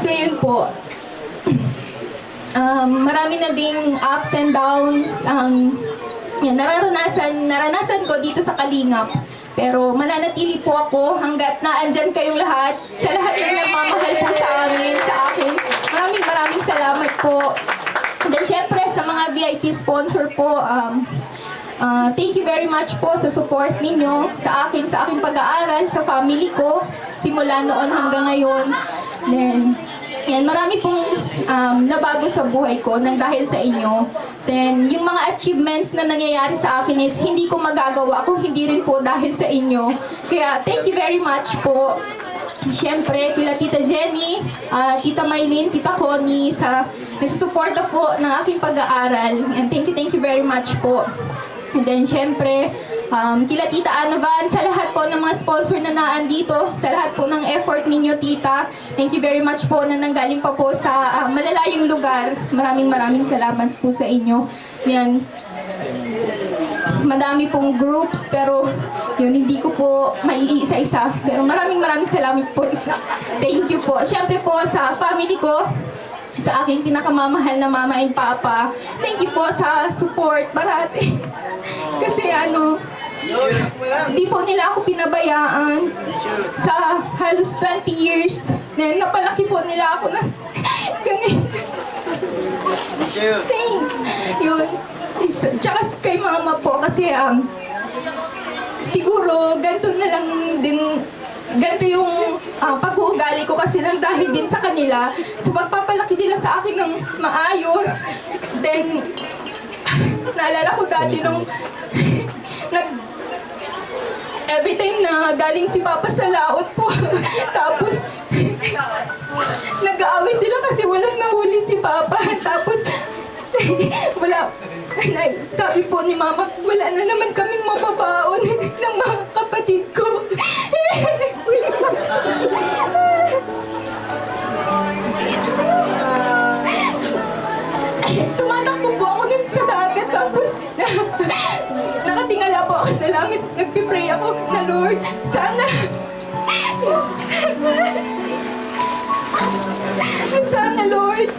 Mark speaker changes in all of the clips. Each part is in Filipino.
Speaker 1: So yun po. Marami na ding ups and downs. Yan, naranasan ko dito sa Kalingap. Pero mananatili po ako hanggat naandyan kayong lahat. Sa lahat ng nagmamahal po sa amin, sa akin. Maraming salamat po. And then syempre sa mga VIP sponsor po, thank you very much po sa support ninyo sa akin, sa aking pag-aaral, sa family ko, simula noon hanggang ngayon. Then, yan, marami pong nabago sa buhay ko nang dahil sa inyo. Then, yung mga achievements na nangyayari sa akin is hindi ko magagawa kung hindi rin po dahil sa inyo. Kaya, thank you very much po. Siyempre, kila Tita Jenny, Tita Maylin, Tita Connie, sa nagsusuporta po ng aking pag-aaral. And thank you very much po. And then, siyempre, kila Tita Anavan, sa lahat po ng mga sponsor na naandito, sa lahat po ng effort ninyo, Tita. Thank you very much po na nanggaling pa po sa malalayong lugar. Maraming salamat po sa inyo. Yan. Madami pong groups, pero yun, hindi ko po maiisa-isa. Pero maraming salamat po. Thank you po. Siyempre po sa family ko, sa aking pinakamamahal na mama and papa. Thank you po sa support parati. Kasi di po nila ako pinabayaan sa halos 20 years. Then, napalaki po nila ako na ganito. Yun. Tsaka kay mama po kasi siguro ganito na lang din, ganito yung pag-uugali ko kasi lang dahil din sa kanila, sa pagpapalaki nila sa akin ng maayos. Then, naalala ko dati nung every time na galing si Papa sa laot po, tapos nag-aaway sila kasi walang nahuli si Papa. Tapos, sabi po ni Mama, wala na naman kaming mababaon ng mga kapatid ko. Tumatakbo po ako dun sa dagat, tapos nakatingala po ako sa langit. Nagpipray ako na, Lord, sana Lord,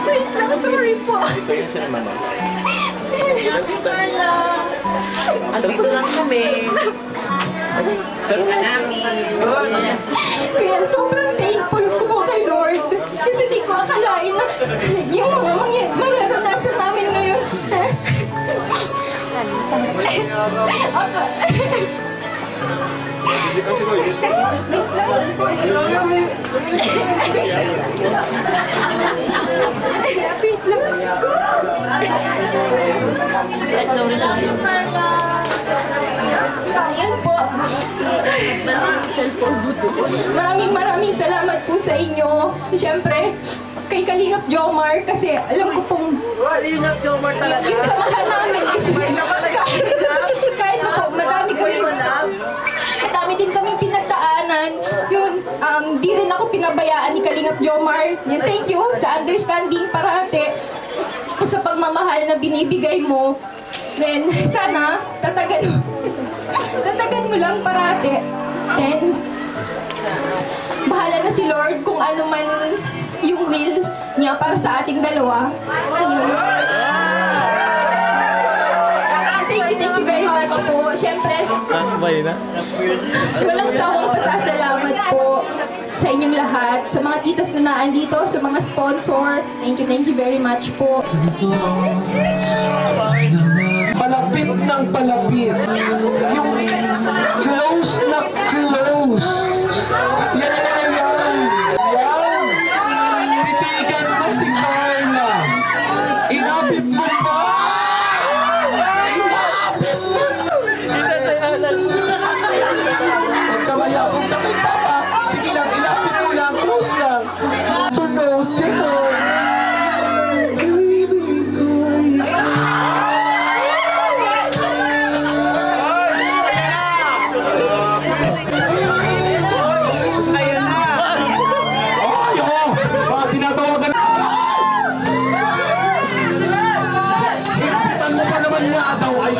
Speaker 1: wait lang, sorry po.
Speaker 2: Ito yun sila mama.
Speaker 3: Andito lang kami. Pero namin. Yes.
Speaker 1: Kaya sobrang thankful ko po kay Lord. Kasi di ko akalain na yung mga mararanasan namin ngayon. Yan po. Maraming salamat po sa inyo. Siyempre, kay Kalingap Jomar kasi alam ko pong
Speaker 3: Kalingap Jomar talaga.
Speaker 1: yung samahan namin is kahit na po madami din kaming pinagdaanan. Yun, di rin ako pinabayaan ni Kalingap Jomar. Yun, thank you sa understanding parate sa pagmamahal na binibigay mo. Then, sana, tatagan mo lang parate. Then, bahala na si Lord kung ano man yung will niya para sa ating dalawa. Yun. Thank you very much po. Siyempre, walang sawang pasasalamat po sa inyong lahat, sa mga titas na naandito, sa mga sponsor. Thank you very much po.
Speaker 4: Palapit ng palapit. Yung close na close. Yan. Titigan mo si Carla. Inapit mo ba? Inapit mo. Pagkamaya kong na kay Papa. Sige lang, inapit mo lang. Close lang. To nose, gano'n. Daw ay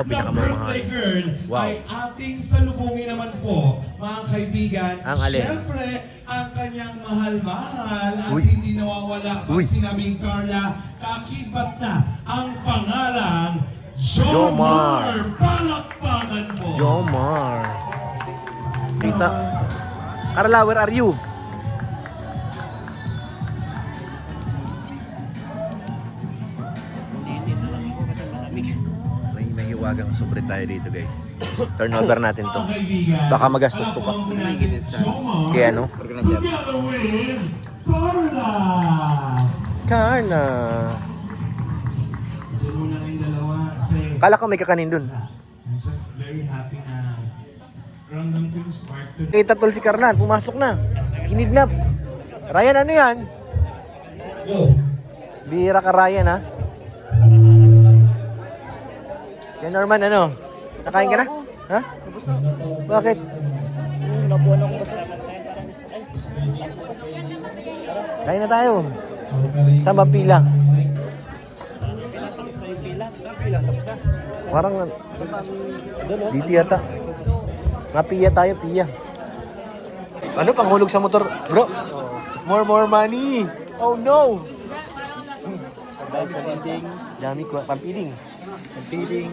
Speaker 2: Wow, pinakamamahal.
Speaker 5: Girl
Speaker 2: Wow.
Speaker 5: ay ating salubungin naman po, mga kaibigan.
Speaker 2: Ang alin?
Speaker 5: Siyempre, ang kanyang mahal-mahal at
Speaker 2: Uy.
Speaker 5: hindi nawawala pag
Speaker 2: Uy.
Speaker 5: sinabing Carla, kakibat na ang pangalang
Speaker 2: Jomar.
Speaker 5: Jomar. Palakpakan po.
Speaker 2: Jomar. Tita. Carla, where are you? May hiwagang sobre tayo dito, guys. Turnover natin to.
Speaker 5: Mga kaibigan,
Speaker 2: Baka magastos ko pa.
Speaker 5: palakpakan natin Jomar
Speaker 2: Kaya ano?
Speaker 5: together with Carla.
Speaker 2: Carla.
Speaker 5: Diyan muna kayong dalawa kasi
Speaker 2: Kala ko may kakanin dun.
Speaker 5: I'm just very happy na ramdam ko yung spark to.
Speaker 2: Kita tol si Carla, pumasok na. Kinidnap. Ryan, ano yan?
Speaker 5: Go!
Speaker 2: Bihira ka, Ryan, ha? Yan, Norman, ano? Nakain ka na? Ha? Bakit? Kain na tayo. Saan ba pila? Parang dito yata. Nga piya tayo, piya. Ano, panghulog sa motor? Bro, more money. Oh no!
Speaker 4: Dahil sa leading,
Speaker 2: Dami ko, pampiling.
Speaker 4: feeding.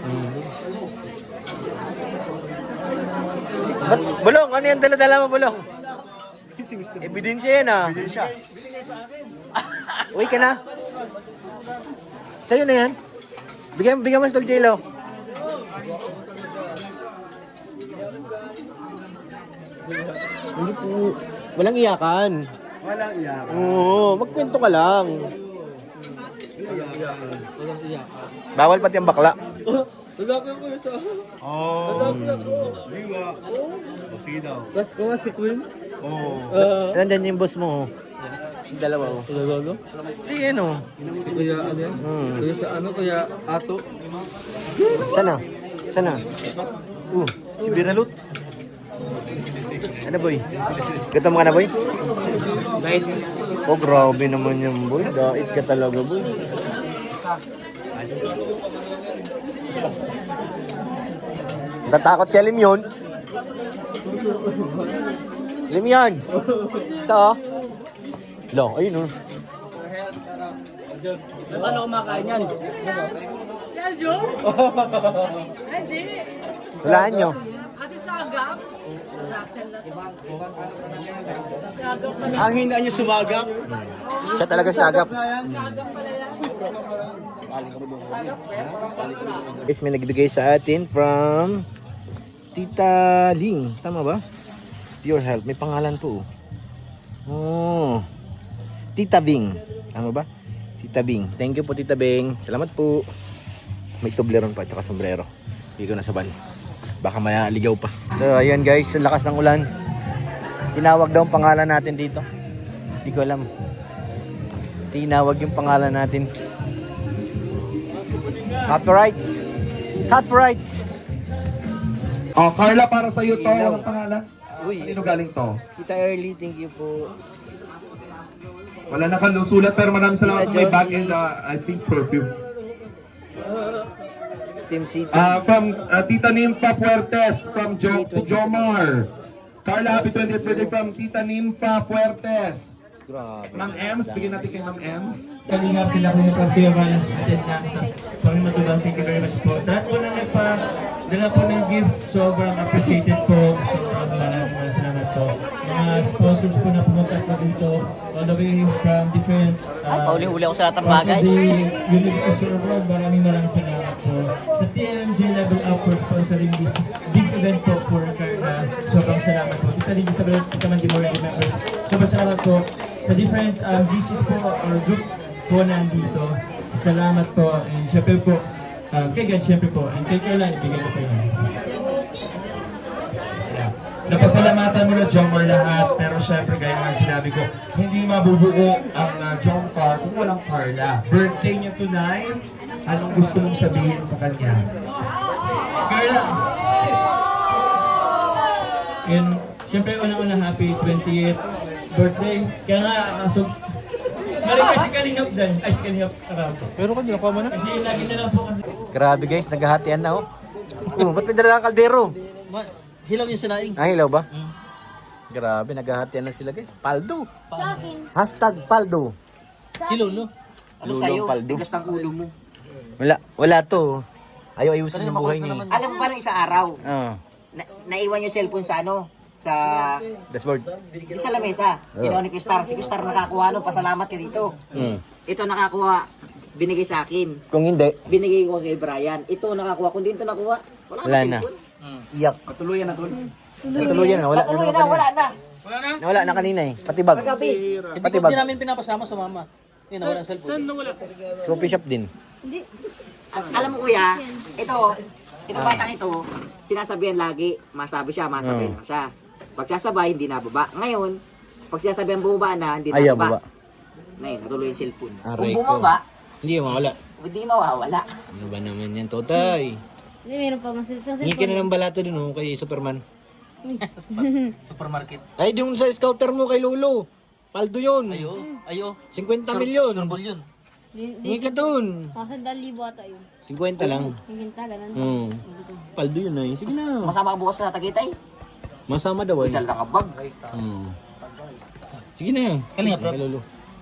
Speaker 2: Ba't, Bulong, ano yung dala-dala mo, Bulong? Ebidensya yan, ah.
Speaker 4: Siya.
Speaker 2: Uy ka na. Sa'yo na yan. Bigyan mo sa J-Lo. Hindi po. Walang iyakan.
Speaker 4: Walang iyak.
Speaker 2: Oo, magkwento ka lang. Bawal pati ang bakla.
Speaker 4: Oh. Liwa. Sige daw.
Speaker 3: Tapos ko si Queen.
Speaker 4: Oh.
Speaker 2: Nandyan yung boss mo. Yung dalawa. Oh. Si ano?
Speaker 3: Kaya ano yan? Kaya sa ano, kaya ato.
Speaker 2: Sana? Sana? Si Biralut. Ano boy? Gutom ka na boy?
Speaker 3: Guys,
Speaker 2: Oh grabe naman yung boy. Dait ka talaga boy. Tatakot siya Limyon. Limyon! Ito oh. Lo, ayun oh.
Speaker 3: ano kumakain yan?
Speaker 2: Walaan nyo.
Speaker 6: Kasi sa agap,
Speaker 4: Ang hina niyo sumagap.
Speaker 2: Siya talaga sagap. Guys, may nagbigay sa atin from Tita Ling. Tama ba? Pure Health. May pangalan po. Oh. Tita Bing. Tama ba? Tita Bing. Thank you po Tita Bing. Salamat po. May tubleron pa at saka sombrero. Hindi ko nasaban. Baka maligaw pa. So ayan guys, ang lakas ng ulan. Tinawag daw ang pangalan natin dito. Hindi ko alam. Tinawag yung pangalan natin. Copyright. Copyright.
Speaker 4: Oh, Carla, para sa iyo to. Walang pangalan.
Speaker 2: Uy.
Speaker 4: Kanino galing to?
Speaker 2: Tita Early, thank you po.
Speaker 4: Wala nakalusulat pero maraming salamat
Speaker 2: Tita
Speaker 4: may bag
Speaker 2: Josie.
Speaker 4: and I think perfume.
Speaker 2: Team City.
Speaker 4: From Tita Nympha Puertes, from Jomar. Carla, happy 20th birthday from Tita Nympha Puertes.
Speaker 2: Grabe.
Speaker 4: Ma'am Ems, bigyan natin kay Ma'am Ems.
Speaker 5: Kanina pila ko yung partiyaman attend na sa pangmatulong. Thank you very much po. Sa lahat po na nagpa-dala po ng gifts, sobrang appreciated po. Sobrang maraming salamat po. Mga sponsors po na pumunta po dito, all the way from different
Speaker 3: Pauli-huli ako sa lahat ng
Speaker 5: parts
Speaker 3: bagay.
Speaker 5: of the universe world. Maraming salamat po. Sa TMJ Level Up for sponsoring this big event po for Carla. Sobrang salamat po. Tita Liz Isabel, Tita Mandy Morgan members. Sobrang salamat po. Sa different GCs po or group po nandito. Salamat po. And syempre po, kay God syempre po. And kay Carla, ibigay ko po yun. Napasalamatan mo na Jomar lahat, pero syempre gaya nga sinabi ko, hindi mabubuo ang Jomcar kung walang Carla. Birthday niya tonight, anong gusto mong sabihin sa kanya? Carla! And syempre unang-una happy 20th birthday. Kaya nga, mali pa si Kalingap din. Ay, si Kalingap Sarap.
Speaker 2: Pero kung nakuha mo na.
Speaker 5: Kasi lagi na lang po kasi.
Speaker 2: Grabe guys, naghahatian na oh. Oh, ba't may dala kang kaldero?
Speaker 3: Hilaw yung sinaing.
Speaker 2: Ah, hilaw ba? Grabe, naghahatian na sila guys. Paldo.
Speaker 6: Sa akin.
Speaker 2: Hashtag Paldo.
Speaker 3: Si Lolo.
Speaker 7: Ano
Speaker 2: Lulong
Speaker 7: sa'yo?
Speaker 2: paldo.
Speaker 7: Tigas ng ulo mo.
Speaker 2: Wala to. Ayaw ayusin yung buhay niya.
Speaker 7: Alam mo ba nung isang araw,
Speaker 2: Ah,
Speaker 7: naiwan yung cellphone sa ano? Sa...
Speaker 2: dashboard.
Speaker 7: Di sa lamesa. Ginawa ni Kustar. Si Kustar nakakuha nun. Pasalamat ka dito. Ito nakakuha. Binigay sa akin.
Speaker 2: Kung hindi,
Speaker 7: Binigay ko kay Brian. Ito nakakuha. Kung di ito nakuha, wala
Speaker 2: wala
Speaker 7: na
Speaker 2: na.
Speaker 7: cellphone.
Speaker 2: Iyak.
Speaker 3: Patuluyan na tol.
Speaker 2: Tuluyan na. Wala
Speaker 7: Patuloy na, wala na.
Speaker 2: Wala na kanina eh. Patibag.
Speaker 7: Kagabi.
Speaker 2: Patibag.
Speaker 3: Hindi namin pinapasama sa mama. Yun, nawala ang cellphone.
Speaker 2: Coffee shop din.
Speaker 6: Hindi.
Speaker 7: Alam mo kuya, ito batang ito, sinasabihan lagi, masabi siya, masabi na siya. Pag sasabay, hindi nababa. Ngayon, pag sinasabihan bumaba na, hindi
Speaker 2: Ayaw
Speaker 7: nababa.
Speaker 2: baba.
Speaker 7: Ngayon, natuloy yung cellphone.
Speaker 2: Aray
Speaker 7: Kung
Speaker 2: ko.
Speaker 7: bumaba,
Speaker 2: Hindi mawala.
Speaker 7: hindi mawawala.
Speaker 2: Ano ba naman yan, Totay?
Speaker 6: Hindi, meron pa mas sa
Speaker 2: Hingi ka na ng balato dun oh, kay Superman.
Speaker 3: Supermarket.
Speaker 2: Ay, yung sa scouter mo kay Lolo. Paldo yun.
Speaker 3: Ayo.
Speaker 2: 50 milyon.
Speaker 3: Turbol yun.
Speaker 2: Hingi ka dun.
Speaker 6: Kasi 2,000 ata yun.
Speaker 2: 50 lang.
Speaker 6: Hihinta, ganun.
Speaker 2: Paldo yun eh. Sige na.
Speaker 7: Masama ka bukas sa Tagaytay,
Speaker 2: Masama daw ay.
Speaker 7: dala ka bag.
Speaker 2: Sige na.
Speaker 3: Kalinga, bro.
Speaker 2: Kay Lolo.